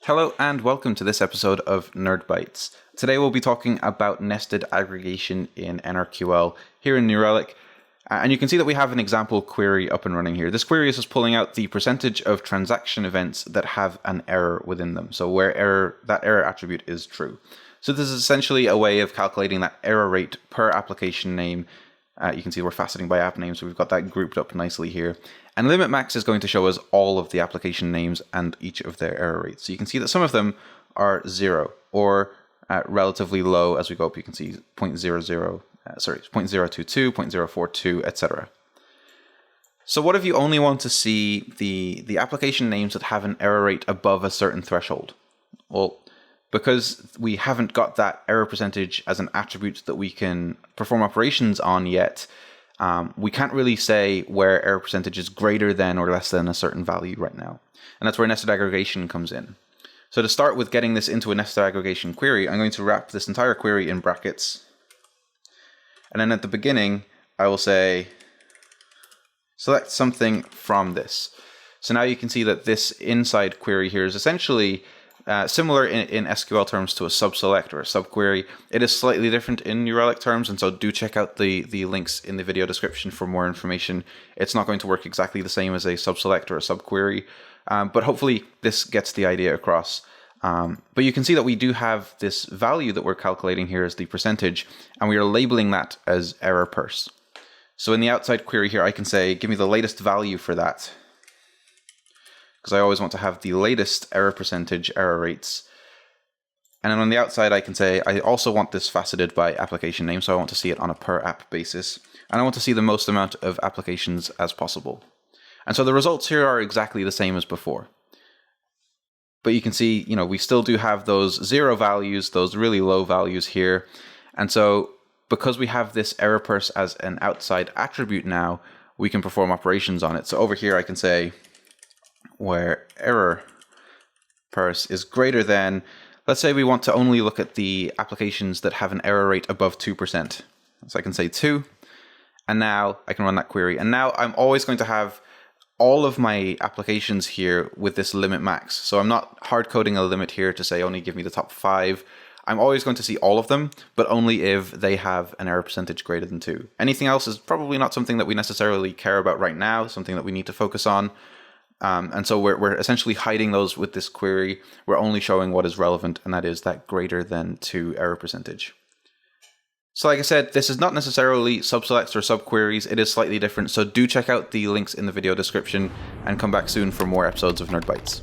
Hello and welcome to this episode of Nerd Bytes. Today we'll be talking about nested aggregation in NRQL here in Relic. And you can see that we have an example query up and running here. This query is just pulling out the percentage of transaction events that have an error within them. So where that error attribute is true. So this is essentially a way of calculating that error rate per application name. You can see we're faceting by app name, so we've got that grouped up nicely here. And limit max is going to show us all of the application names and each of their error rates. So you can see that some of them are 0 or relatively low as we go up. You can see 0.00, 0.022, 0.042, etc. So what if you only want to see the application names that have an error rate above a certain threshold? Well, because we haven't got that error percentage as an attribute that we can perform operations on yet, we can't really say where error percentage is greater than or less than a certain value right now. And that's where nested aggregation comes in. So to start with getting this into a nested aggregation query, I'm going to wrap this entire query in brackets. And then at the beginning, I will say, select something from this. So now you can see that this inside query here is essentially similar in SQL terms to a subselect or a subquery. It is slightly different in New Relic terms, and so do check out the links in the video description for more information. It's not going to work exactly the same as a subselect or a subquery, but hopefully this gets the idea across. But you can see that we do have this value that we're calculating here as the percentage, and we are labeling that as error pers. So in the outside query here, I can say, give me the latest value for that, because I always want to have the latest error percentage, error rates. And then on the outside, I can say, I also want this faceted by application name, so I want to see it on a per app basis. And I want to see the most amount of applications as possible. And so the results here are exactly the same as before. But you can see, we still do have those 0 values, those really low values here. And so because we have this error pers as an outside attribute now, we can perform operations on it. So over here, I can say, where error pers is greater than, let's say we want to only look at the applications that have an error rate above 2%. So I can say 2, and now I can run that query. And now I'm always going to have all of my applications here with this limit max. So I'm not hard coding a limit here to say only give me the top 5. I'm always going to see all of them, but only if they have an error percentage greater than 2. Anything else is probably not something that we necessarily care about right now, something that we need to focus on. And so we're essentially hiding those with this query. We're only showing what is relevant, and that is that greater than 2 error percentage. So like I said, this is not necessarily subselects or subqueries. It is slightly different. So do check out the links in the video description and come back soon for more episodes of Nerd Bytes.